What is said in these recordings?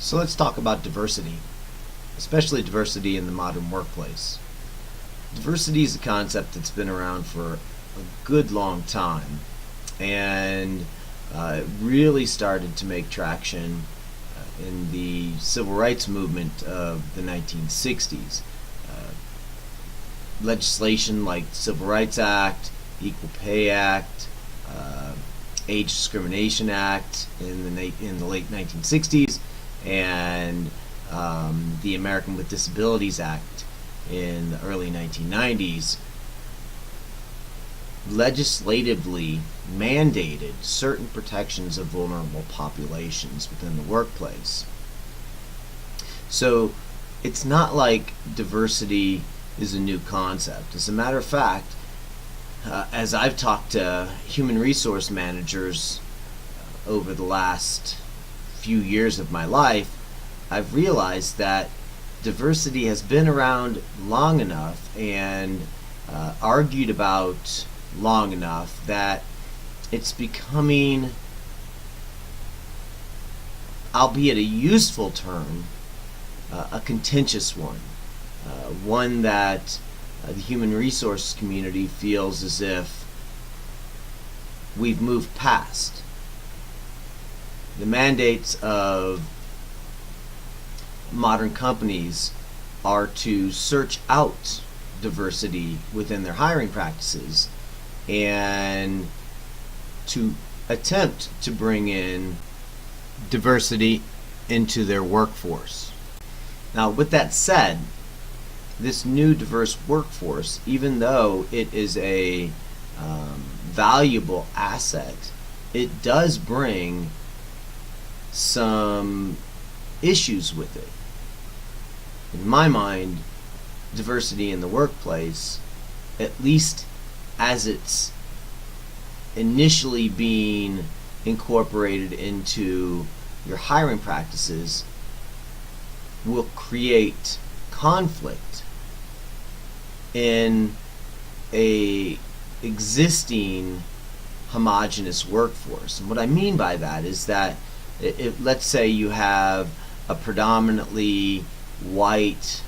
So let's talk about diversity, especially diversity in the modern workplace. Diversity is a concept that's been around for a good long time, and it really started to make traction in the civil rights movement of the 1960s. Uh, Legislation like the Civil Rights Act, Equal Pay Act, Age Discrimination Act in the late 1960s, and the American with Disabilities Act in the early 1990s legislatively mandated certain protections of vulnerable populations within the workplace. So it's not like diversity is a new concept. As a matter of fact, as I've talked to human resource managers over the last few years of my life, I've realized that diversity has been around long enough and argued about long enough that it's becoming, albeit a useful term, a contentious one. One that the human resource community feels as if we've moved past. The mandates of modern companies are to search out diversity within their hiring practices and to attempt to bring in diversity into their workforce. Now, with that said, this new diverse workforce, even though it is a valuable asset, it does bring some issues with it. In my mind, diversity in the workplace, at least as it's initially being incorporated into your hiring practices, will create conflict in a existing homogeneous workforce. And what I mean by that is that if, let's say you have a predominantly white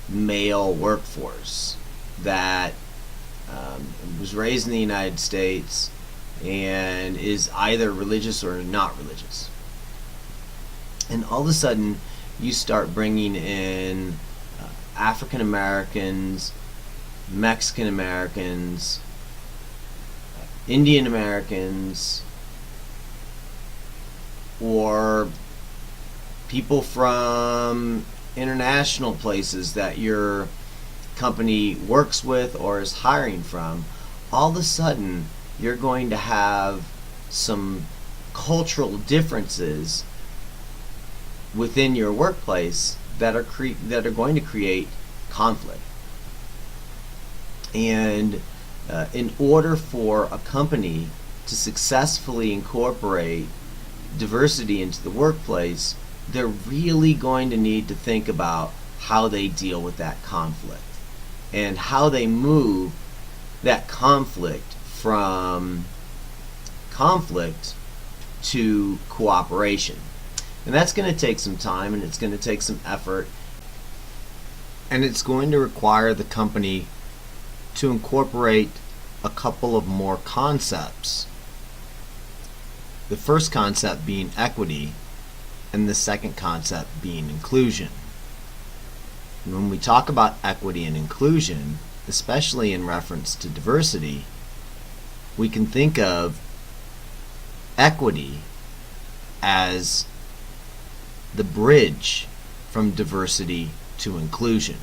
male workforce that was raised in the United States and is either religious or not religious, and all of a sudden you start bringing in African Americans, Mexican Americans, Indian Americans, or people from international places that your company works with or is hiring from, all of a sudden you're going to have some cultural differences within your workplace that are going to create conflict. And in order for a company to successfully incorporate diversity into the workplace, they're really going to need to think about how they deal with that conflict and how they move that conflict from conflict to cooperation. And that's going to take some time, and it's going to take some effort, and it's going to require the company to incorporate a couple of more concepts. The first concept being equity, and the second concept being inclusion. And when we talk about equity and inclusion, especially in reference to diversity, we can think of equity as the bridge from diversity to inclusion.